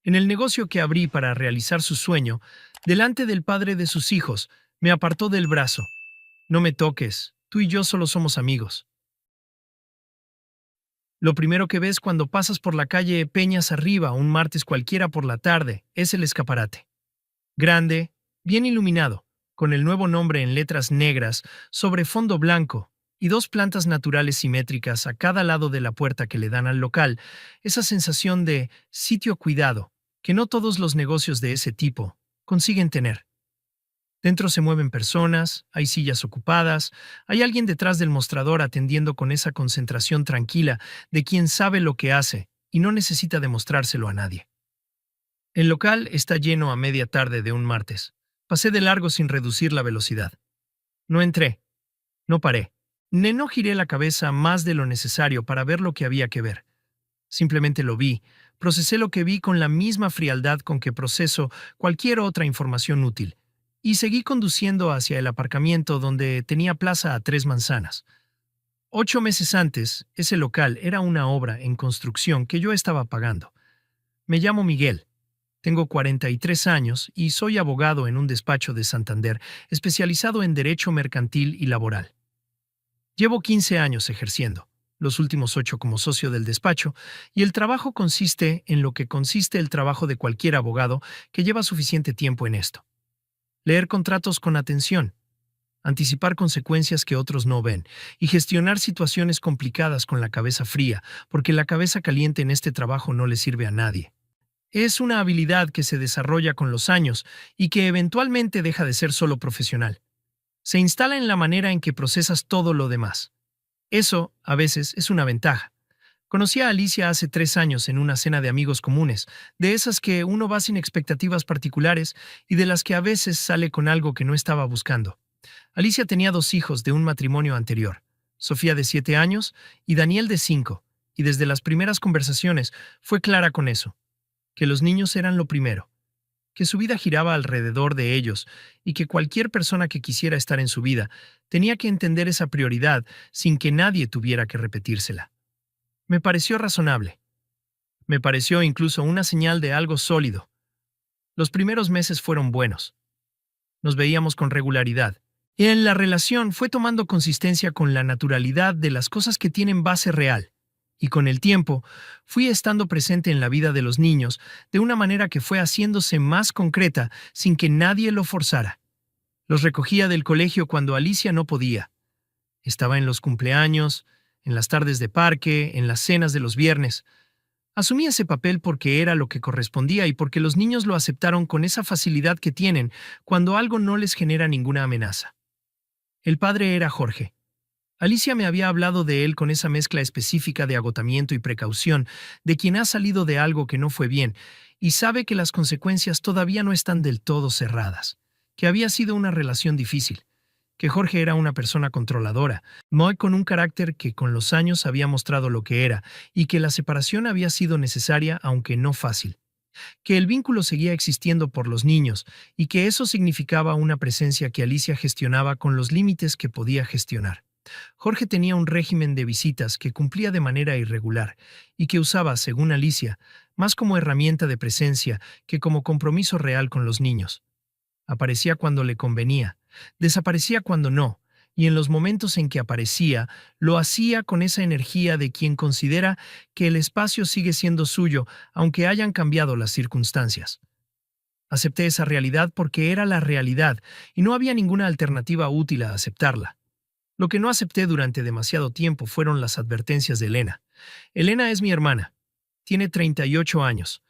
En el negocio que abrí para realizar su sueño, delante del padre de sus hijos, me apartó del brazo. No me toques, tú y yo solo somos amigos. Lo primero que ves cuando pasas por la calle Peñas arriba un martes cualquiera por la tarde es el escaparate. Grande, bien iluminado, con el nuevo nombre en letras negras sobre fondo blanco y dos plantas naturales simétricas a cada lado de la puerta que le dan al local, esa sensación de sitio cuidado que no todos los negocios de ese tipo consiguen tener. Dentro se mueven personas, hay sillas ocupadas, hay alguien detrás del mostrador atendiendo con esa concentración tranquila de quien sabe lo que hace y no necesita demostrárselo a nadie. El local está lleno a media tarde de un martes. Pasé de largo sin reducir la velocidad. No entré, no paré. No giré la cabeza más de lo necesario para ver lo que había que ver. Simplemente lo vi, procesé lo que vi con la misma frialdad con que proceso cualquier otra información útil, y seguí conduciendo hacia el aparcamiento donde tenía plaza a 3 manzanas. 8 meses antes, ese local era una obra en construcción que yo estaba pagando. Me llamo Miguel. Tengo 43 años y soy abogado en un despacho de Santander especializado en derecho mercantil y laboral. Llevo 15 años ejerciendo, los últimos 8 como socio del despacho, y el trabajo consiste en lo que consiste el trabajo de cualquier abogado que lleva suficiente tiempo en esto. Leer contratos con atención, anticipar consecuencias que otros no ven y gestionar situaciones complicadas con la cabeza fría, porque la cabeza caliente en este trabajo no le sirve a nadie. Es una habilidad que se desarrolla con los años y que eventualmente deja de ser solo profesional. Se instala en la manera en que procesas todo lo demás. Eso, a veces, es una ventaja. Conocí a Alicia hace 3 años en una cena de amigos comunes, de esas que uno va sin expectativas particulares y de las que a veces sale con algo que no estaba buscando. Alicia tenía 2 hijos de un matrimonio anterior, Sofía de 7 años y Daniel de 5, y desde las primeras conversaciones fue clara con eso, que los niños eran lo primero, que su vida giraba alrededor de ellos y que cualquier persona que quisiera estar en su vida tenía que entender esa prioridad sin que nadie tuviera que repetírsela. Me pareció razonable. Me pareció incluso una señal de algo sólido. Los primeros meses fueron buenos. Nos veíamos con regularidad. Y en la relación fue tomando consistencia con la naturalidad de las cosas que tienen base real. Y con el tiempo, fui estando presente en la vida de los niños de una manera que fue haciéndose más concreta sin que nadie lo forzara. Los recogía del colegio cuando Alicia no podía. Estaba en los cumpleaños, en las tardes de parque, en las cenas de los viernes. Asumí ese papel porque era lo que correspondía y porque los niños lo aceptaron con esa facilidad que tienen cuando algo no les genera ninguna amenaza. El padre era Jorge. Alicia me había hablado de él con esa mezcla específica de agotamiento y precaución, de quien ha salido de algo que no fue bien, y sabe que las consecuencias todavía no están del todo cerradas, que había sido una relación difícil, que Jorge era una persona controladora, muy con un carácter que con los años había mostrado lo que era, y que la separación había sido necesaria aunque no fácil, que el vínculo seguía existiendo por los niños, y que eso significaba una presencia que Alicia gestionaba con los límites que podía gestionar. Jorge tenía un régimen de visitas que cumplía de manera irregular y que usaba, según Alicia, más como herramienta de presencia que como compromiso real con los niños. Aparecía cuando le convenía, desaparecía cuando no, y en los momentos en que aparecía, lo hacía con esa energía de quien considera que el espacio sigue siendo suyo, aunque hayan cambiado las circunstancias. Acepté esa realidad porque era la realidad, y no había ninguna alternativa útil a aceptarla. Lo que no acepté durante demasiado tiempo fueron las advertencias de Elena. Elena es mi hermana. Tiene 38 años.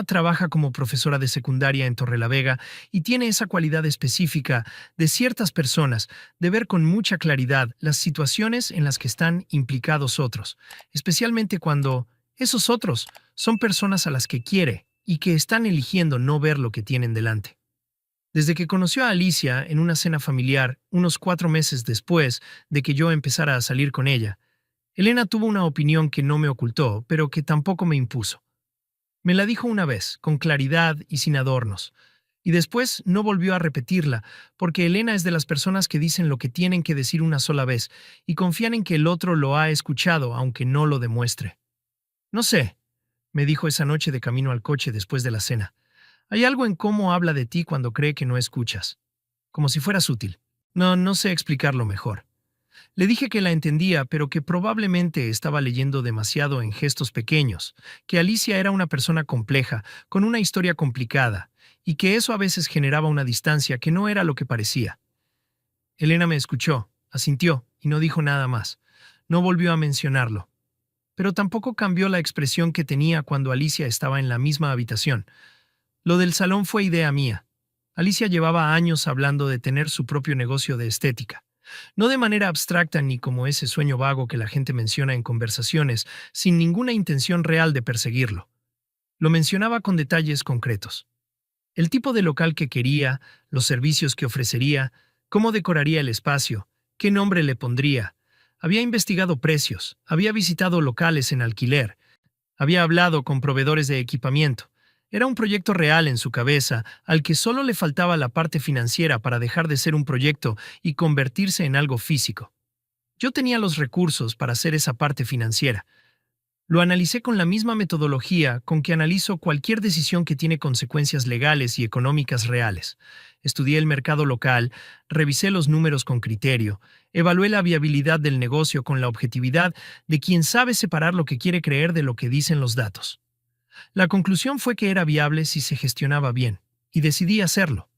Trabaja como profesora de secundaria en Torrelavega y tiene esa cualidad específica de ciertas personas de ver con mucha claridad las situaciones en las que están implicados otros, especialmente cuando esos otros son personas a las que quiere y que están eligiendo no ver lo que tienen delante. Desde que conoció a Alicia en una cena familiar, unos 4 meses después de que yo empezara a salir con ella, Elena tuvo una opinión que no me ocultó, pero que tampoco me impuso. Me la dijo una vez, con claridad y sin adornos, y después no volvió a repetirla, porque Elena es de las personas que dicen lo que tienen que decir una sola vez y confían en que el otro lo ha escuchado aunque no lo demuestre. No sé, me dijo esa noche de camino al coche después de la cena. Hay algo en cómo habla de ti cuando cree que no escuchas. Como si fueras útil. No sé explicarlo mejor. Le dije que la entendía, pero que probablemente estaba leyendo demasiado en gestos pequeños, que Alicia era una persona compleja, con una historia complicada, y que eso a veces generaba una distancia que no era lo que parecía. Elena me escuchó, asintió, y no dijo nada más. No volvió a mencionarlo. Pero tampoco cambió la expresión que tenía cuando Alicia estaba en la misma habitación. Lo del salón fue idea mía. Alicia llevaba años hablando de tener su propio negocio de estética. No de manera abstracta ni como ese sueño vago que la gente menciona en conversaciones, sin ninguna intención real de perseguirlo. Lo mencionaba con detalles concretos. El tipo de local que quería, los servicios que ofrecería, cómo decoraría el espacio, qué nombre le pondría. Había investigado precios, había visitado locales en alquiler, había hablado con proveedores de equipamiento. Era un proyecto real en su cabeza, al que solo le faltaba la parte financiera para dejar de ser un proyecto y convertirse en algo físico. Yo tenía los recursos para hacer esa parte financiera. Lo analicé con la misma metodología con que analizo cualquier decisión que tiene consecuencias legales y económicas reales. Estudié el mercado local, revisé los números con criterio, evalué la viabilidad del negocio con la objetividad de quien sabe separar lo que quiere creer de lo que dicen los datos. La conclusión fue que era viable si se gestionaba bien, y decidí hacerlo.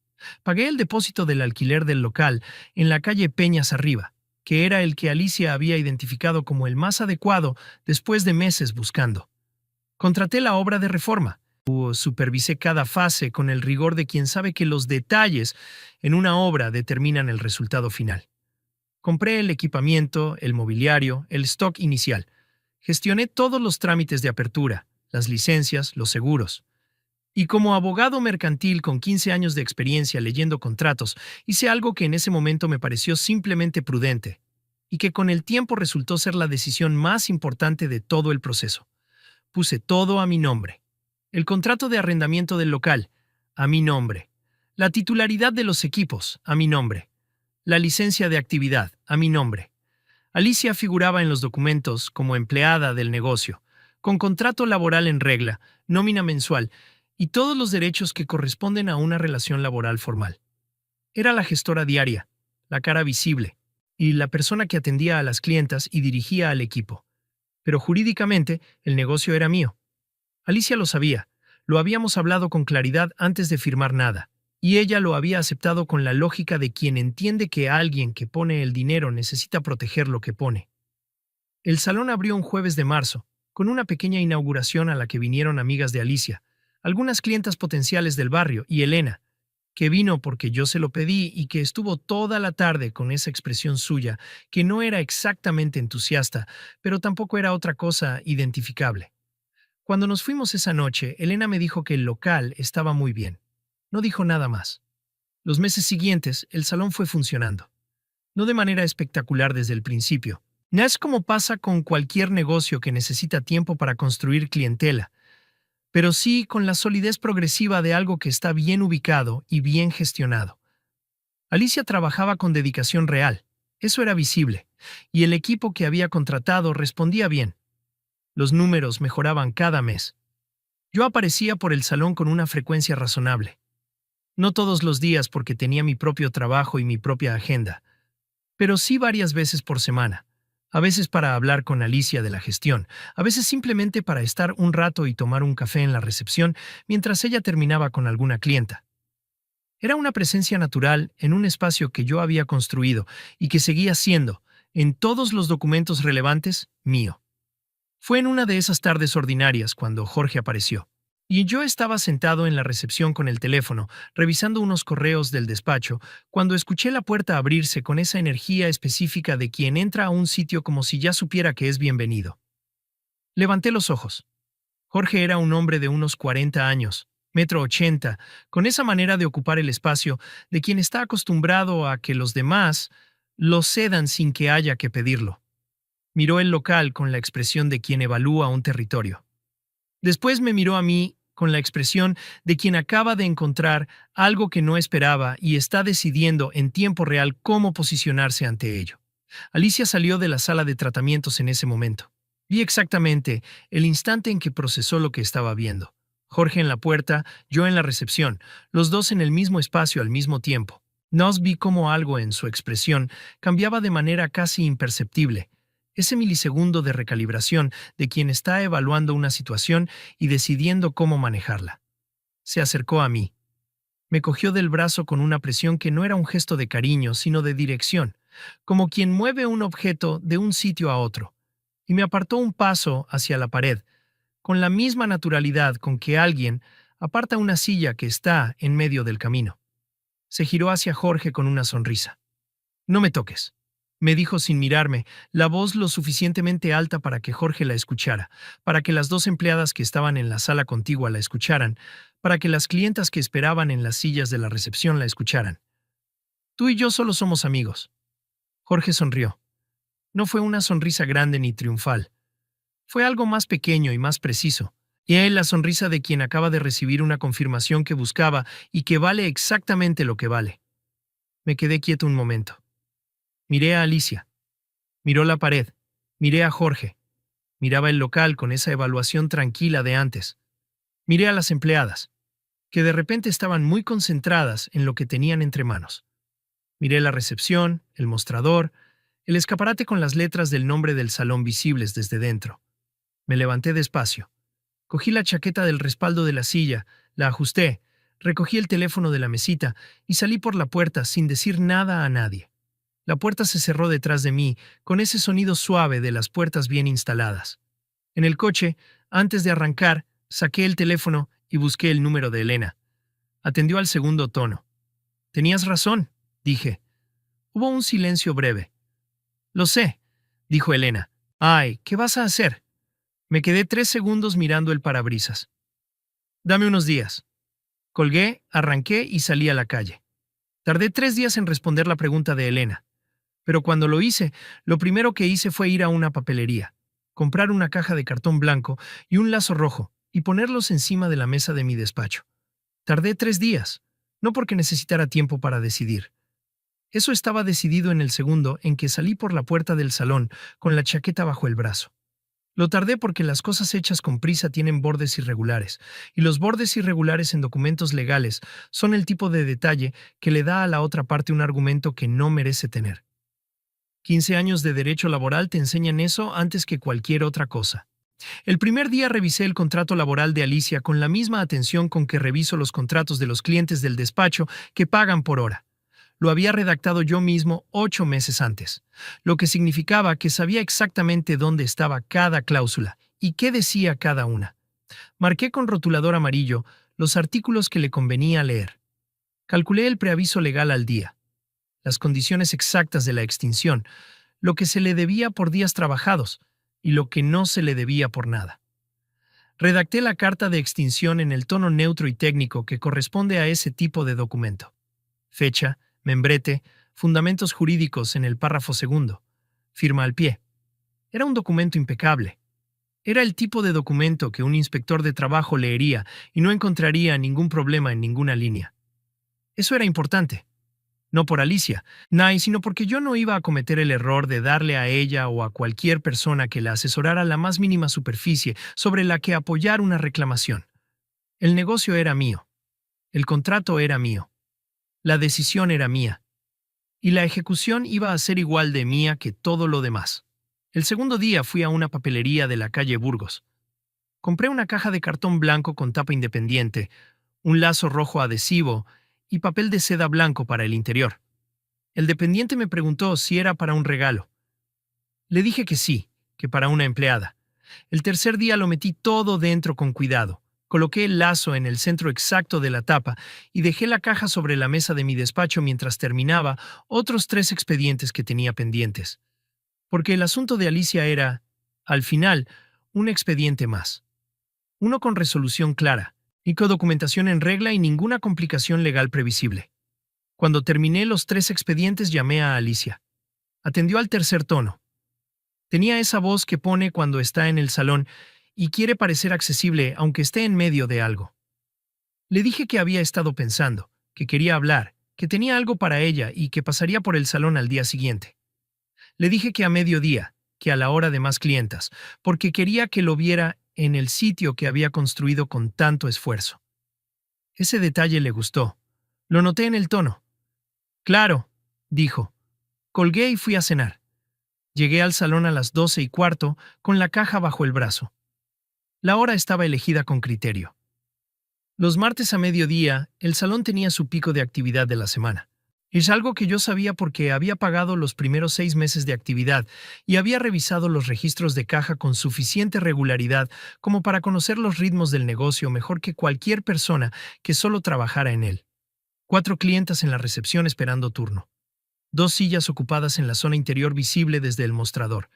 Pagué el depósito del alquiler del local en la calle Peñas Arriba, que era el que Alicia había identificado como el más adecuado después de meses buscando. Contraté la obra de reforma. Supervisé cada fase con el rigor de quien sabe que los detalles en una obra determinan el resultado final. Compré el equipamiento, el mobiliario, el stock inicial. Gestioné todos los trámites de apertura, las licencias, los seguros. Y como abogado mercantil con 15 años de experiencia leyendo contratos, hice algo que en ese momento me pareció simplemente prudente, y que con el tiempo resultó ser la decisión más importante de todo el proceso. Puse todo a mi nombre. El contrato de arrendamiento del local, a mi nombre. La titularidad de los equipos, a mi nombre. La licencia de actividad, a mi nombre. Alicia figuraba en los documentos como empleada del negocio, con contrato laboral en regla, nómina mensual, y todos los derechos que corresponden a una relación laboral formal. Era la gestora diaria, la cara visible, y la persona que atendía a las clientas y dirigía al equipo. Pero jurídicamente, el negocio era mío. Alicia lo sabía, lo habíamos hablado con claridad antes de firmar nada, y ella lo había aceptado con la lógica de quien entiende que alguien que pone el dinero necesita proteger lo que pone. El salón abrió un jueves de marzo, con una pequeña inauguración a la que vinieron amigas de Alicia, algunas clientas potenciales del barrio y Elena, que vino porque yo se lo pedí y que estuvo toda la tarde con esa expresión suya, que no era exactamente entusiasta, pero tampoco era otra cosa identificable. Cuando nos fuimos esa noche, Elena me dijo que el local estaba muy bien. No dijo nada más. Los meses siguientes, el salón fue funcionando. No de manera espectacular desde el principio. No es como pasa con cualquier negocio que necesita tiempo para construir clientela, pero sí con la solidez progresiva de algo que está bien ubicado y bien gestionado. Alicia trabajaba con dedicación real, eso era visible, y el equipo que había contratado respondía bien. Los números mejoraban cada mes. Yo aparecía por el salón con una frecuencia razonable. No todos los días porque tenía mi propio trabajo y mi propia agenda, pero sí varias veces por semana. A veces para hablar con Alicia de la gestión, a veces simplemente para estar un rato y tomar un café en la recepción mientras ella terminaba con alguna clienta. Era una presencia natural en un espacio que yo había construido y que seguía siendo, en todos los documentos relevantes, mío. Fue en una de esas tardes ordinarias cuando Jorge apareció. Y yo estaba sentado en la recepción con el teléfono, revisando unos correos del despacho, cuando escuché la puerta abrirse con esa energía específica de quien entra a un sitio como si ya supiera que es bienvenido. Levanté los ojos. Jorge era un hombre de unos 40 años, 1,80 m, con esa manera de ocupar el espacio de quien está acostumbrado a que los demás lo cedan sin que haya que pedirlo. Miró el local con la expresión de quien evalúa un territorio. Después me miró a mí con la expresión de quien acaba de encontrar algo que no esperaba y está decidiendo en tiempo real cómo posicionarse ante ello. Alicia salió de la sala de tratamientos en ese momento. Vi exactamente el instante en que procesó lo que estaba viendo. Jorge en la puerta, yo en la recepción, los dos en el mismo espacio al mismo tiempo. Nos vi cómo algo en su expresión cambiaba de manera casi imperceptible. Ese milisegundo de recalibración de quien está evaluando una situación y decidiendo cómo manejarla. Se acercó a mí. Me cogió del brazo con una presión que no era un gesto de cariño, sino de dirección, como quien mueve un objeto de un sitio a otro, y me apartó un paso hacia la pared, con la misma naturalidad con que alguien aparta una silla que está en medio del camino. Se giró hacia Jorge con una sonrisa. «No me toques», me dijo sin mirarme, la voz lo suficientemente alta para que Jorge la escuchara, para que las dos empleadas que estaban en la sala contigua la escucharan, para que las clientas que esperaban en las sillas de la recepción la escucharan. «Tú y yo solo somos amigos». Jorge sonrió. No fue una sonrisa grande ni triunfal. Fue algo más pequeño y más preciso. Y él la sonrisa de quien acaba de recibir una confirmación que buscaba y que vale exactamente lo que vale. Me quedé quieto un momento. Miré a Alicia. Miró la pared. Miré a Jorge. Miraba el local con esa evaluación tranquila de antes. Miré a las empleadas, que de repente estaban muy concentradas en lo que tenían entre manos. Miré la recepción, el mostrador, el escaparate con las letras del nombre del salón visibles desde dentro. Me levanté despacio. Cogí la chaqueta del respaldo de la silla, la ajusté, recogí el teléfono de la mesita y salí por la puerta sin decir nada a nadie. La puerta se cerró detrás de mí, con ese sonido suave de las puertas bien instaladas. En el coche, antes de arrancar, saqué el teléfono y busqué el número de Elena. Atendió al segundo tono. «Tenías razón», dije. Hubo un silencio breve. «Lo sé», dijo Elena. «Ay, ¿qué vas a hacer?» Me quedé 3 segundos mirando el parabrisas. «Dame unos días». Colgué, arranqué y salí a la calle. Tardé 3 días en responder la pregunta de Elena. Pero cuando lo hice, lo primero que hice fue ir a una papelería, comprar una caja de cartón blanco y un lazo rojo y ponerlos encima de la mesa de mi despacho. Tardé 3 días, no porque necesitara tiempo para decidir. Eso estaba decidido en el segundo en que salí por la puerta del salón con la chaqueta bajo el brazo. Lo tardé porque las cosas hechas con prisa tienen bordes irregulares, y los bordes irregulares en documentos legales son el tipo de detalle que le da a la otra parte un argumento que no merece tener. 15 años de derecho laboral te enseñan eso antes que cualquier otra cosa. El primer día revisé el contrato laboral de Alicia con la misma atención con que reviso los contratos de los clientes del despacho que pagan por hora. Lo había redactado yo mismo 8 meses antes, lo que significaba que sabía exactamente dónde estaba cada cláusula y qué decía cada una. Marqué con rotulador amarillo los artículos que le convenía leer. Calculé el preaviso legal al día, las condiciones exactas de la extinción, lo que se le debía por días trabajados y lo que no se le debía por nada. Redacté la carta de extinción en el tono neutro y técnico que corresponde a ese tipo de documento. Fecha, membrete, fundamentos jurídicos en el párrafo segundo, firma al pie. Era un documento impecable. Era el tipo de documento que un inspector de trabajo leería y no encontraría ningún problema en ninguna línea. Eso era importante. No por Alicia, sino porque yo no iba a cometer el error de darle a ella o a cualquier persona que la asesorara la más mínima superficie sobre la que apoyar una reclamación. El negocio era mío. El contrato era mío. La decisión era mía. Y la ejecución iba a ser igual de mía que todo lo demás. El segundo día fui a una papelería de la calle Burgos. Compré una caja de cartón blanco con tapa independiente, un lazo rojo adhesivo y papel de seda blanco para el interior. El dependiente me preguntó si era para un regalo. Le dije que sí, que para una empleada. El tercer día lo metí todo dentro con cuidado. Coloqué el lazo en el centro exacto de la tapa y dejé la caja sobre la mesa de mi despacho mientras terminaba otros 3 expedientes que tenía pendientes. Porque el asunto de Alicia era, al final, un expediente más. Uno con resolución clara, y con documentación en regla y ninguna complicación legal previsible. Cuando terminé los 3 expedientes llamé a Alicia. Atendió al tercer tono. Tenía esa voz que pone cuando está en el salón y quiere parecer accesible aunque esté en medio de algo. Le dije que había estado pensando, que quería hablar, que tenía algo para ella y que pasaría por el salón al día siguiente. Le dije que a mediodía, que a la hora de más clientas, porque quería que lo viera en el sitio que había construido con tanto esfuerzo. Ese detalle le gustó. Lo noté en el tono. Claro, dijo. Colgué y fui a cenar. Llegué al salón a las 12:15 con la caja bajo el brazo. La hora estaba elegida con criterio. Los martes a mediodía, el salón tenía su pico de actividad de la semana. Es algo que yo sabía porque había pagado los primeros 6 meses de actividad y había revisado los registros de caja con suficiente regularidad como para conocer los ritmos del negocio mejor que cualquier persona que solo trabajara en él. 4 clientas en la recepción esperando turno. 2 sillas ocupadas en la zona interior visible desde el mostrador.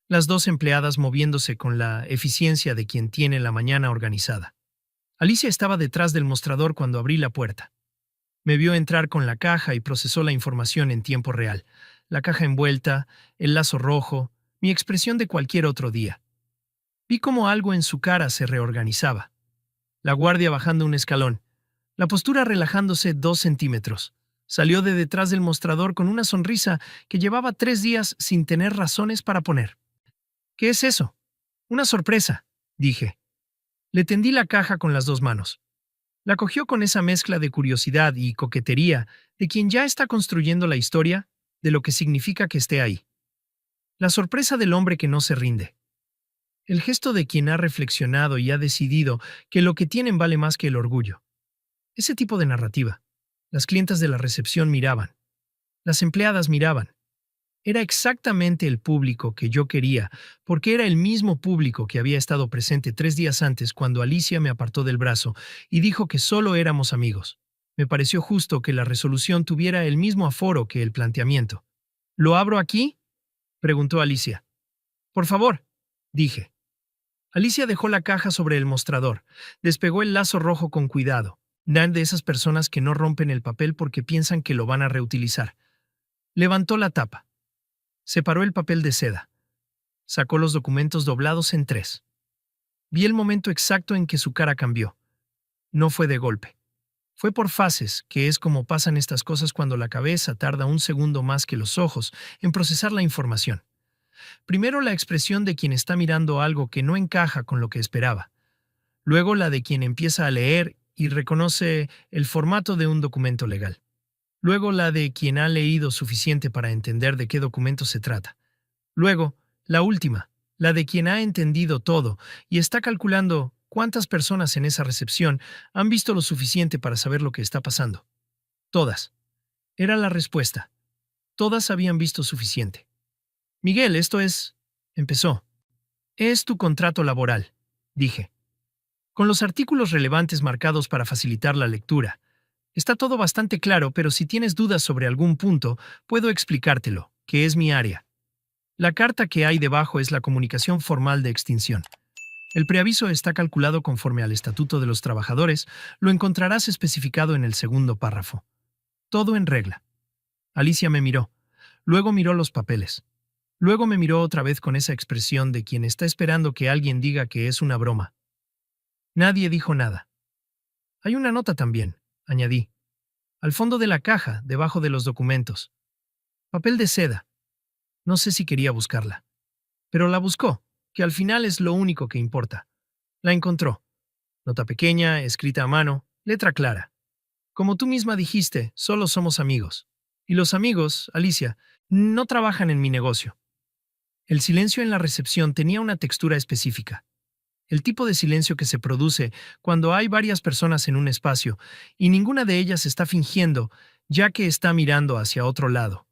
Las 2 empleadas moviéndose con la eficiencia de quien tiene la mañana organizada. Alicia estaba detrás del mostrador cuando abrí la puerta. Me vio entrar con la caja y procesó la información en tiempo real. La caja envuelta, el lazo rojo, mi expresión de cualquier otro día. Vi cómo algo en su cara se reorganizaba. La guardia bajando un escalón. La postura relajándose 2 centímetros. Salió de detrás del mostrador con una sonrisa que llevaba 3 días sin tener razones para poner. ¿Qué es eso? Una sorpresa, dije. Le tendí la caja con las 2 manos. La cogió con esa mezcla de curiosidad y coquetería de quien ya está construyendo la historia de lo que significa que esté ahí. La sorpresa del hombre que no se rinde. El gesto de quien ha reflexionado y ha decidido que lo que tienen vale más que el orgullo. Ese tipo de narrativa. Las clientas de la recepción miraban. Las empleadas miraban. Era exactamente el público que yo quería, porque era el mismo público que había estado presente 3 días antes cuando Alicia me apartó del brazo y dijo que solo éramos amigos. Me pareció justo que la resolución tuviera el mismo aforo que el planteamiento. ¿Lo abro aquí?, preguntó Alicia. Por favor, dije. Alicia dejó la caja sobre el mostrador, despegó el lazo rojo con cuidado. Dan de esas personas que no rompen el papel porque piensan que lo van a reutilizar. Levantó la tapa. Separó el papel de seda. Sacó los documentos doblados en 3. Vi el momento exacto en que su cara cambió. No fue de golpe. Fue por fases, que es como pasan estas cosas cuando la cabeza tarda un segundo más que los ojos en procesar la información. Primero la expresión de quien está mirando algo que no encaja con lo que esperaba. Luego la de quien empieza a leer y reconoce el formato de un documento legal. Luego la de quien ha leído suficiente para entender de qué documento se trata. Luego, la última, la de quien ha entendido todo y está calculando cuántas personas en esa recepción han visto lo suficiente para saber lo que está pasando. Todas. Era la respuesta. Todas habían visto suficiente. Miguel, esto es... empezó. Es tu contrato laboral, dije. Con los artículos relevantes marcados para facilitar la lectura. Está todo bastante claro, pero si tienes dudas sobre algún punto, puedo explicártelo, que es mi área. La carta que hay debajo es la comunicación formal de extinción. El preaviso está calculado conforme al Estatuto de los Trabajadores, lo encontrarás especificado en el segundo párrafo. Todo en regla. Alicia me miró. Luego miró los papeles. Luego me miró otra vez con esa expresión de quien está esperando que alguien diga que es una broma. Nadie dijo nada. Hay una nota también, añadí. Al fondo de la caja, debajo de los documentos. Papel de seda. No sé si quería buscarla. Pero la buscó, que al final es lo único que importa. La encontró. Nota pequeña, escrita a mano, letra clara. Como tú misma dijiste, solo somos amigos. Y los amigos, Alicia, no trabajan en mi negocio. El silencio en la recepción tenía una textura específica. El tipo de silencio que se produce cuando hay varias personas en un espacio y ninguna de ellas está fingiendo, ya que está mirando hacia otro lado.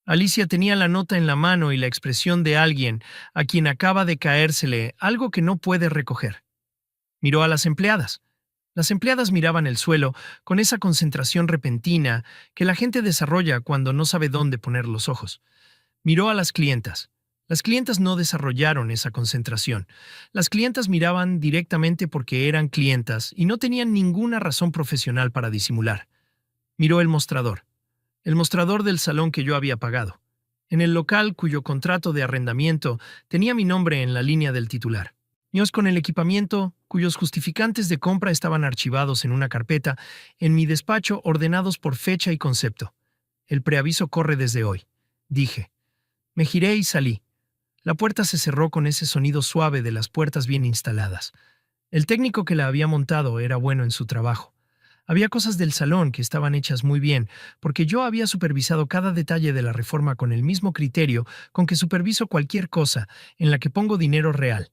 Alicia tenía la nota en la mano y la expresión de alguien a quien acaba de caérsele algo que no puede recoger. Miró a las empleadas. Las empleadas miraban el suelo con esa concentración repentina que la gente desarrolla cuando no sabe dónde poner los ojos. Miró a las clientas. Las clientas no desarrollaron esa concentración. Las clientas miraban directamente porque eran clientas y no tenían ninguna razón profesional para disimular. Miró el mostrador del salón que yo había pagado, en el local cuyo contrato de arrendamiento tenía mi nombre en la línea del titular. Míos con el equipamiento, cuyos justificantes de compra estaban archivados en una carpeta, en mi despacho ordenados por fecha y concepto. El preaviso corre desde hoy, dije. Me giré y salí. La puerta se cerró con ese sonido suave de las puertas bien instaladas. El técnico que la había montado era bueno en su trabajo. Había cosas del salón que estaban hechas muy bien, porque yo había supervisado cada detalle de la reforma con el mismo criterio con que superviso cualquier cosa en la que pongo dinero real.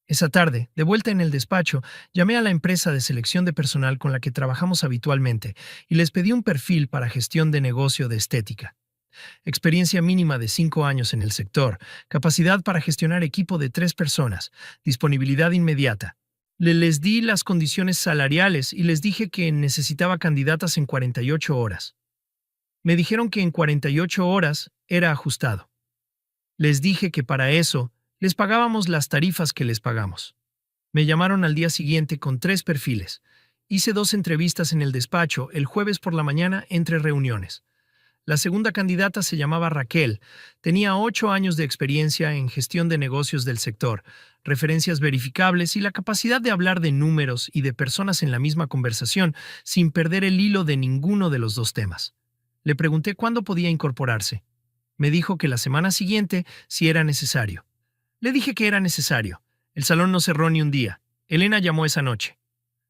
Esa tarde, de vuelta en el despacho, llamé a la empresa de selección de personal con la que trabajamos habitualmente y les pedí un perfil para gestión de negocio de estética. Experiencia mínima de 5 años en el sector, capacidad para gestionar equipo de 3 personas, disponibilidad inmediata. Les di las condiciones salariales y les dije que necesitaba candidatas en 48 horas. Me dijeron que en 48 horas era ajustado. Les dije que para eso les pagábamos las tarifas que les pagamos. Me llamaron al día siguiente con 3 perfiles. Hice 2 entrevistas en el despacho el jueves por la mañana entre reuniones. La segunda candidata se llamaba Raquel. Tenía 8 años de experiencia en gestión de negocios del sector, referencias verificables y la capacidad de hablar de números y de personas en la misma conversación sin perder el hilo de ninguno de los dos temas. Le pregunté cuándo podía incorporarse. Me dijo que la semana siguiente si era necesario. Le dije que era necesario. El salón no cerró ni un día. Elena llamó esa noche.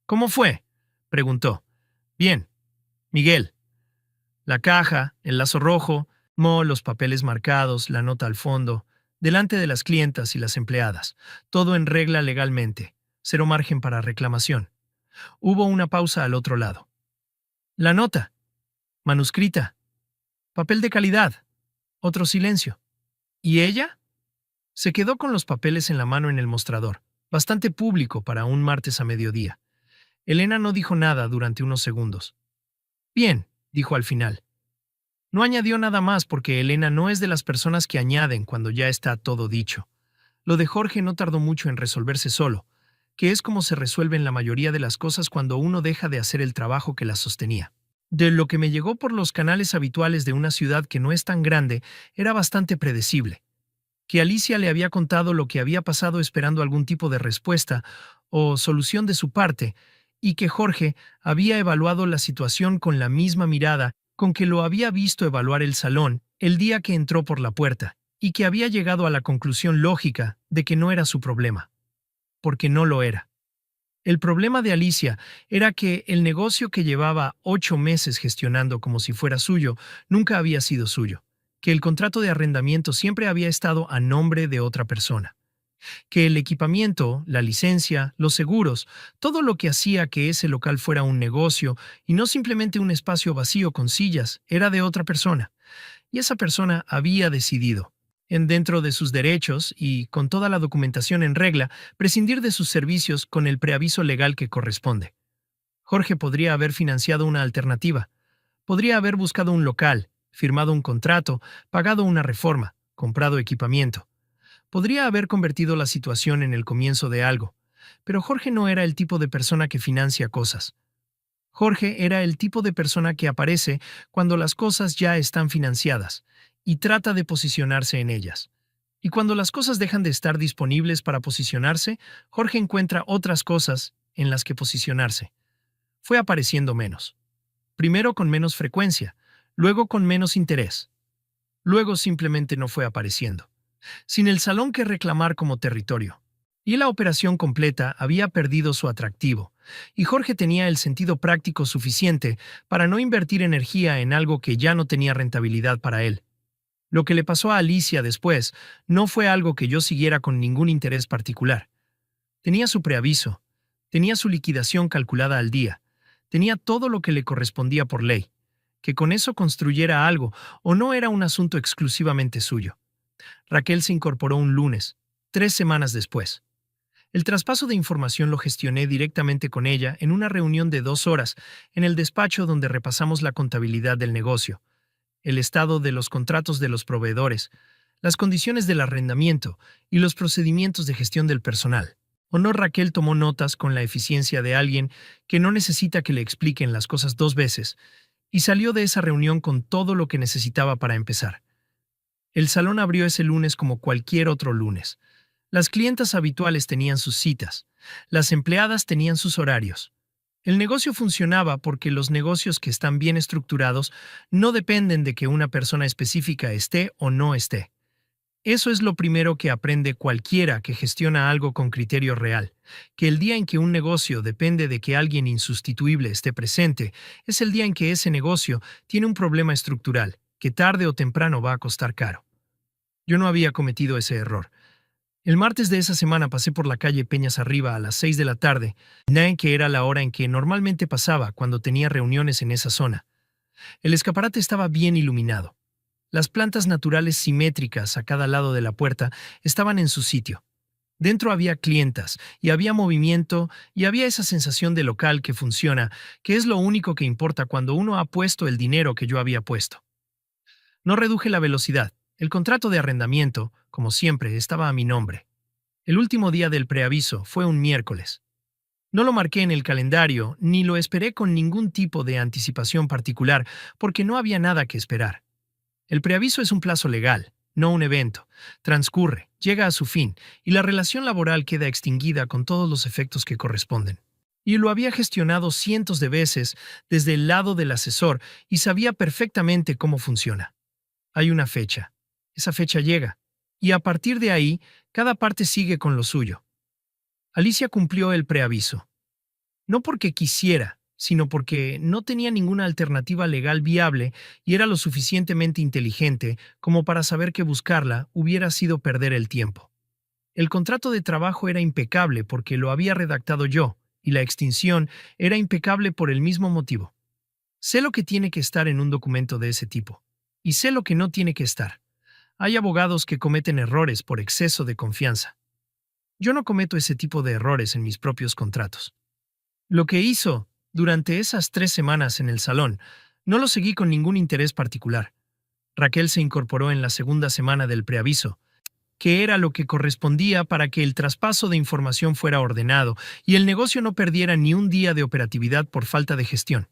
¿Cómo fue?, preguntó. Bien. Miguel. La caja, el lazo rojo, los papeles marcados, la nota al fondo, delante de las clientas y las empleadas. Todo en regla legalmente. Cero margen para reclamación. Hubo una pausa al otro lado. La nota. Manuscrita. Papel de calidad. Otro silencio. ¿Y ella? Se quedó con los papeles en la mano en el mostrador, bastante público para un martes a mediodía. Elena no dijo nada durante unos segundos. Bien, dijo al final. No añadió nada más porque Elena no es de las personas que añaden cuando ya está todo dicho. Lo de Jorge no tardó mucho en resolverse solo, que es como se resuelven la mayoría de las cosas cuando uno deja de hacer el trabajo que las sostenía. De lo que me llegó por los canales habituales de una ciudad que no es tan grande, era bastante predecible. Que Alicia le había contado lo que había pasado esperando algún tipo de respuesta o solución de su parte, y que Jorge había evaluado la situación con la misma mirada con que lo había visto evaluar el salón el día que entró por la puerta, y que había llegado a la conclusión lógica de que no era su problema. Porque no lo era. El problema de Alicia era que el negocio que llevaba 8 meses gestionando como si fuera suyo nunca había sido suyo, que el contrato de arrendamiento siempre había estado a nombre de otra persona, que el equipamiento, la licencia, los seguros, todo lo que hacía que ese local fuera un negocio y no simplemente un espacio vacío con sillas, era de otra persona. Y esa persona había decidido, dentro de sus derechos y con toda la documentación en regla, prescindir de sus servicios con el preaviso legal que corresponde. Jorge podría haber financiado una alternativa. Podría haber buscado un local, firmado un contrato, pagado una reforma, comprado equipamiento. Podría haber convertido la situación en el comienzo de algo, pero Jorge no era el tipo de persona que financia cosas. Jorge era el tipo de persona que aparece cuando las cosas ya están financiadas y trata de posicionarse en ellas. Y cuando las cosas dejan de estar disponibles para posicionarse, Jorge encuentra otras cosas en las que posicionarse. Fue apareciendo menos. Primero con menos frecuencia, luego con menos interés. Luego simplemente no fue apareciendo. Sin el salón que reclamar como territorio. Y la operación completa había perdido su atractivo, y Jorge tenía el sentido práctico suficiente para no invertir energía en algo que ya no tenía rentabilidad para él. Lo que le pasó a Alicia después no fue algo que yo siguiera con ningún interés particular. Tenía su preaviso, tenía su liquidación calculada al día, tenía todo lo que le correspondía por ley. Que con eso construyera algo o no era un asunto exclusivamente suyo. Raquel se incorporó un lunes, 3 semanas después. El traspaso de información lo gestioné directamente con ella en una reunión de 2 horas en el despacho donde repasamos la contabilidad del negocio, el estado de los contratos de los proveedores, las condiciones del arrendamiento y los procedimientos de gestión del personal. ¿O no? Raquel tomó notas con la eficiencia de alguien que no necesita que le expliquen las cosas 2 veces y salió de esa reunión con todo lo que necesitaba para empezar. El salón abrió ese lunes como cualquier otro lunes. Las clientas habituales tenían sus citas. Las empleadas tenían sus horarios. El negocio funcionaba porque los negocios que están bien estructurados no dependen de que una persona específica esté o no esté. Eso es lo primero que aprende cualquiera que gestiona algo con criterio real, que el día en que un negocio depende de que alguien insustituible esté presente, es el día en que ese negocio tiene un problema estructural, que tarde o temprano va a costar caro. Yo no había cometido ese error. El martes de esa semana pasé por la calle Peñas Arriba a las 6 de la tarde, que era la hora en que normalmente pasaba cuando tenía reuniones en esa zona. El escaparate estaba bien iluminado. Las plantas naturales simétricas a cada lado de la puerta estaban en su sitio. Dentro había clientas, y había movimiento, y había esa sensación de local que funciona, que es lo único que importa cuando uno ha puesto el dinero que yo había puesto. No reduje la velocidad. El contrato de arrendamiento, como siempre, estaba a mi nombre. El último día del preaviso fue un miércoles. No lo marqué en el calendario, ni lo esperé con ningún tipo de anticipación particular, porque no había nada que esperar. El preaviso es un plazo legal, no un evento. Transcurre, llega a su fin, y la relación laboral queda extinguida con todos los efectos que corresponden. Y lo había gestionado cientos de veces desde el lado del asesor y sabía perfectamente cómo funciona. Hay una fecha. Esa fecha llega. Y a partir de ahí, cada parte sigue con lo suyo. Alicia cumplió el preaviso. No porque quisiera, sino porque no tenía ninguna alternativa legal viable y era lo suficientemente inteligente como para saber que buscarla hubiera sido perder el tiempo. El contrato de trabajo era impecable porque lo había redactado yo, y la extinción era impecable por el mismo motivo. Sé lo que tiene que estar en un documento de ese tipo, y sé lo que no tiene que estar. Hay abogados que cometen errores por exceso de confianza. Yo no cometo ese tipo de errores en mis propios contratos. Lo que hizo durante esas 3 semanas en el salón, no lo seguí con ningún interés particular. Raquel se incorporó en la segunda semana del preaviso, que era lo que correspondía para que el traspaso de información fuera ordenado y el negocio no perdiera ni un día de operatividad por falta de gestión.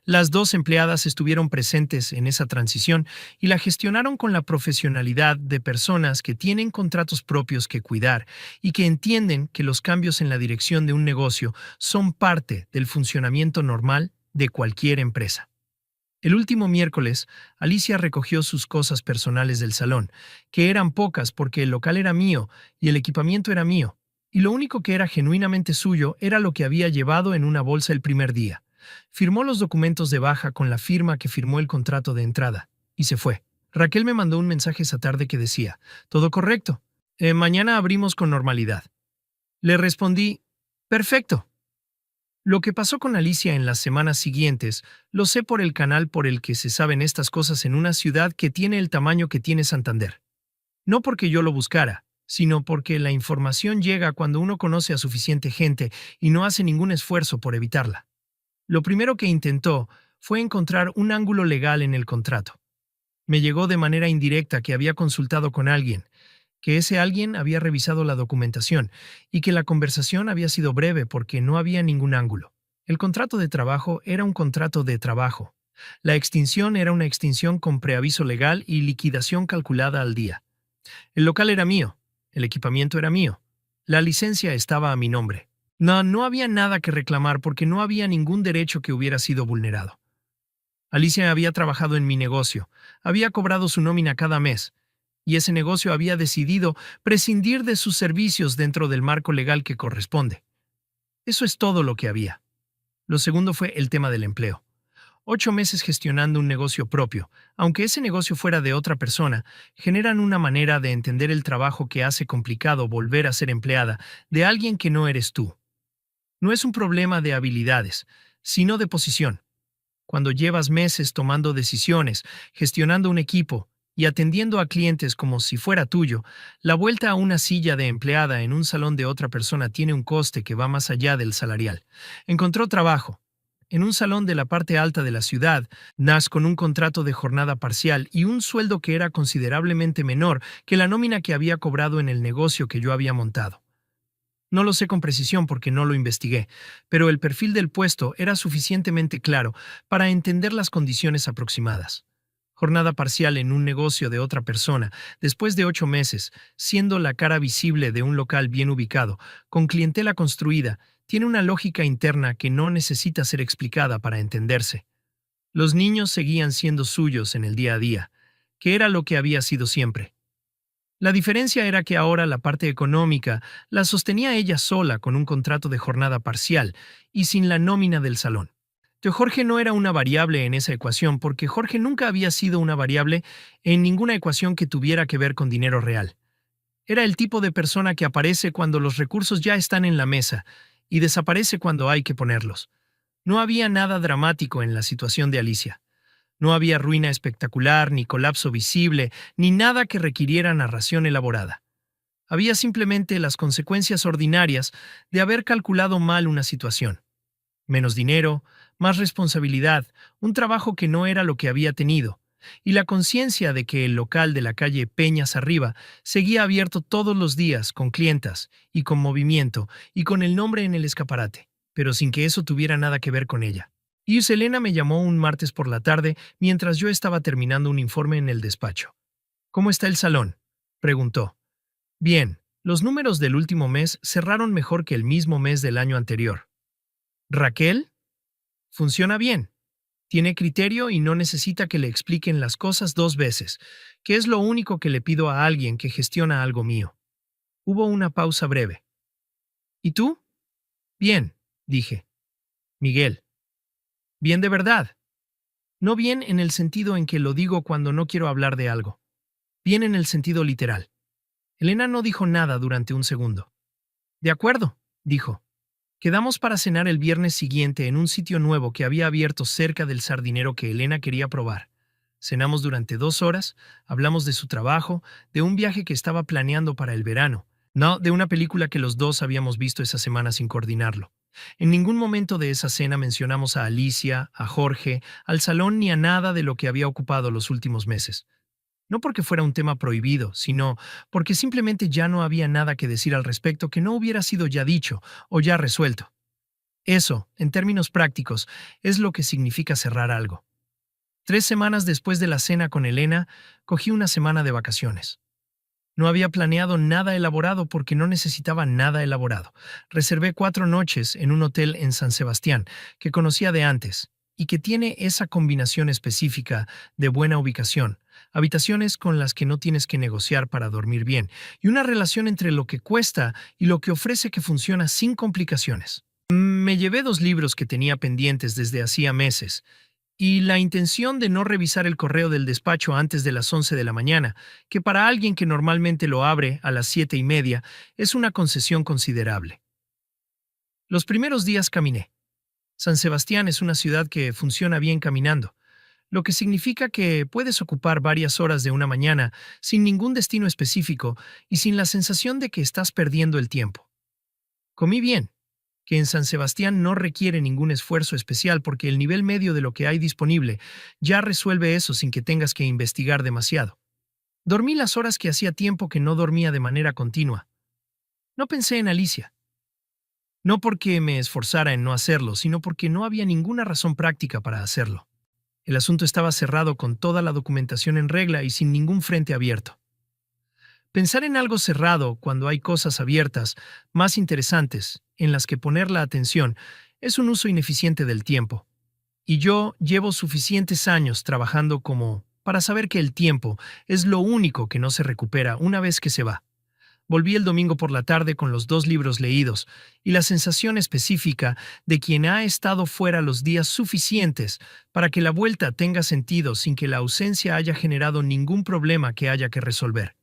Las dos empleadas estuvieron presentes en esa transición y la gestionaron con la profesionalidad de personas que tienen contratos propios que cuidar y que entienden que los cambios en la dirección de un negocio son parte del funcionamiento normal de cualquier empresa. El último miércoles, Alicia recogió sus cosas personales del salón, que eran pocas porque el local era mío y el equipamiento era mío, y lo único que era genuinamente suyo era lo que había llevado en una bolsa el primer día. Firmó los documentos de baja con la firma que firmó el contrato de entrada, y se fue. Raquel me mandó un mensaje esa tarde que decía, «Todo correcto. Mañana abrimos con normalidad». Le respondí, «Perfecto». Lo que pasó con Alicia en las semanas siguientes, lo sé por el canal por el que se saben estas cosas en una ciudad que tiene el tamaño que tiene Santander. No porque yo lo buscara, sino porque la información llega cuando uno conoce a suficiente gente y no hace ningún esfuerzo por evitarla. Lo primero que intentó fue encontrar un ángulo legal en el contrato. Me llegó de manera indirecta que había consultado con alguien, que ese alguien había revisado la documentación y que la conversación había sido breve porque no había ningún ángulo. El contrato de trabajo era un contrato de trabajo. La extinción era una extinción con preaviso legal y liquidación calculada al día. El local era mío, el equipamiento era mío, la licencia estaba a mi nombre. No había nada que reclamar porque no había ningún derecho que hubiera sido vulnerado. Alicia había trabajado en mi negocio, había cobrado su nómina cada mes, y ese negocio había decidido prescindir de sus servicios dentro del marco legal que corresponde. Eso es todo lo que había. Lo segundo fue el tema del empleo. 8 meses gestionando un negocio propio, aunque ese negocio fuera de otra persona, generan una manera de entender el trabajo que hace complicado volver a ser empleada de alguien que no eres tú. No es un problema de habilidades, sino de posición. Cuando llevas meses tomando decisiones, gestionando un equipo y atendiendo a clientes como si fuera tuyo, la vuelta a una silla de empleada en un salón de otra persona tiene un coste que va más allá del salarial. Encontró trabajo en un salón de la parte alta de la ciudad, con un contrato de jornada parcial y un sueldo que era considerablemente menor que la nómina que había cobrado en el negocio que yo había montado. No lo sé con precisión porque no lo investigué, pero el perfil del puesto era suficientemente claro para entender las condiciones aproximadas. Jornada parcial en un negocio de otra persona, después de 8 meses, siendo la cara visible de un local bien ubicado, con clientela construida, tiene una lógica interna que no necesita ser explicada para entenderse. Los niños seguían siendo suyos en el día a día, que era lo que había sido siempre. La diferencia era que ahora la parte económica la sostenía ella sola con un contrato de jornada parcial y sin la nómina del salón. Tío Jorge no era una variable en esa ecuación porque Jorge nunca había sido una variable en ninguna ecuación que tuviera que ver con dinero real. Era el tipo de persona que aparece cuando los recursos ya están en la mesa y desaparece cuando hay que ponerlos. No había nada dramático en la situación de Alicia. No había ruina espectacular, ni colapso visible, ni nada que requiriera narración elaborada. Había simplemente las consecuencias ordinarias de haber calculado mal una situación. Menos dinero, más responsabilidad, un trabajo que no era lo que había tenido, y la conciencia de que el local de la calle Peñas Arriba seguía abierto todos los días con clientas y con movimiento y con el nombre en el escaparate, pero sin que eso tuviera nada que ver con ella. Y Selena me llamó un martes por la tarde mientras yo estaba terminando un informe en el despacho. ¿Cómo está el salón?, preguntó. Bien, los números del último mes cerraron mejor que el mismo mes del año anterior. ¿Raquel? Funciona bien. Tiene criterio y no necesita que le expliquen las cosas dos veces, que es lo único que le pido a alguien que gestiona algo mío. Hubo una pausa breve. ¿Y tú? Bien, dije. Miguel. Bien de verdad. No bien en el sentido en que lo digo cuando no quiero hablar de algo. Bien en el sentido literal. Elena no dijo nada durante un segundo. De acuerdo, dijo. Quedamos para cenar el viernes siguiente en un sitio nuevo que había abierto cerca del sardinero que Elena quería probar. Cenamos durante 2 horas, hablamos de su trabajo, de un viaje que estaba planeando para el verano, no de una película que los dos habíamos visto esa semana sin coordinarlo. En ningún momento de esa cena mencionamos a Alicia, a Jorge, al salón ni a nada de lo que había ocupado los últimos meses. No porque fuera un tema prohibido, sino porque simplemente ya no había nada que decir al respecto que no hubiera sido ya dicho o ya resuelto. Eso, en términos prácticos, es lo que significa cerrar algo. 3 semanas después de la cena con Elena, cogí una semana de vacaciones. No había planeado nada elaborado porque no necesitaba nada elaborado. Reservé 4 noches en un hotel en San Sebastián, que conocía de antes, y que tiene esa combinación específica de buena ubicación, habitaciones con las que no tienes que negociar para dormir bien, y una relación entre lo que cuesta y lo que ofrece que funciona sin complicaciones. Me llevé 2 libros que tenía pendientes desde hacía meses, y la intención de no revisar el correo del despacho antes de las 11 de la mañana, que para alguien que normalmente lo abre a las 7:30 es una concesión considerable. Los primeros días caminé. San Sebastián es una ciudad que funciona bien caminando, lo que significa que puedes ocupar varias horas de una mañana sin ningún destino específico y sin la sensación de que estás perdiendo el tiempo. Comí bien, que en San Sebastián no requiere ningún esfuerzo especial porque el nivel medio de lo que hay disponible ya resuelve eso sin que tengas que investigar demasiado. Dormí las horas que hacía tiempo que no dormía de manera continua. No pensé en Alicia. No porque me esforzara en no hacerlo, sino porque no había ninguna razón práctica para hacerlo. El asunto estaba cerrado con toda la documentación en regla y sin ningún frente abierto. Pensar en algo cerrado cuando hay cosas abiertas, más interesantes, en las que poner la atención, es un uso ineficiente del tiempo. Y yo llevo suficientes años trabajando como para saber que el tiempo es lo único que no se recupera una vez que se va. Volví el domingo por la tarde con los 2 libros leídos y la sensación específica de quien ha estado fuera los días suficientes para que la vuelta tenga sentido sin que la ausencia haya generado ningún problema que haya que resolver.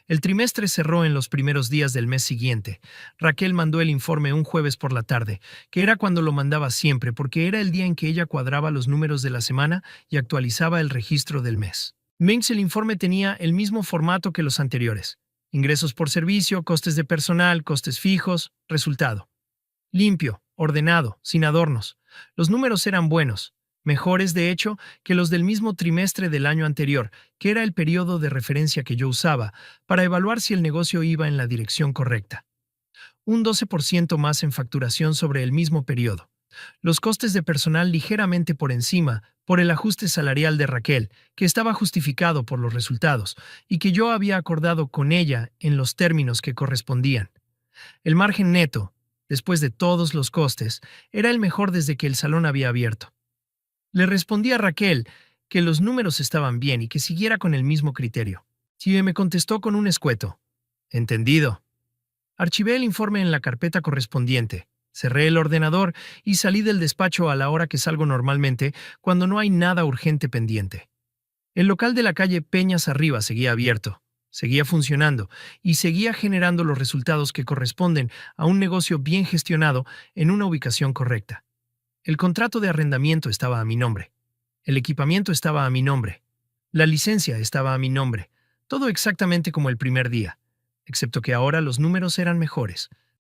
El trimestre cerró en los primeros días del mes siguiente. Raquel mandó el informe un jueves por la tarde, que era cuando lo mandaba siempre porque era el día en que ella cuadraba los números de la semana y actualizaba el registro del mes. Minx, el informe tenía el mismo formato que los anteriores. Ingresos por servicio, costes de personal, costes fijos, resultado. Limpio, ordenado, sin adornos. Los números eran buenos, mejores de hecho que los del mismo trimestre del año anterior, que era el periodo de referencia que yo usaba para evaluar si el negocio iba en la dirección correcta. Un 12% más en facturación sobre el mismo periodo. Los costes de personal ligeramente por encima, por el ajuste salarial de Raquel, que estaba justificado por los resultados, y que yo había acordado con ella en los términos que correspondían. El margen neto, después de todos los costes, era el mejor desde que el salón había abierto. Le respondí a Raquel que los números estaban bien y que siguiera con el mismo criterio. Chie me contestó con un escueto. Entendido. Archivé el informe en la carpeta correspondiente, cerré el ordenador y salí del despacho a la hora que salgo normalmente cuando no hay nada urgente pendiente. El local de la calle Peñas Arriba seguía abierto, seguía funcionando y seguía generando los resultados que corresponden a un negocio bien gestionado en una ubicación correcta. El contrato de arrendamiento estaba a mi nombre. El equipamiento estaba a mi nombre. La licencia estaba a mi nombre. Todo exactamente como el primer día, excepto que ahora los números eran mejores.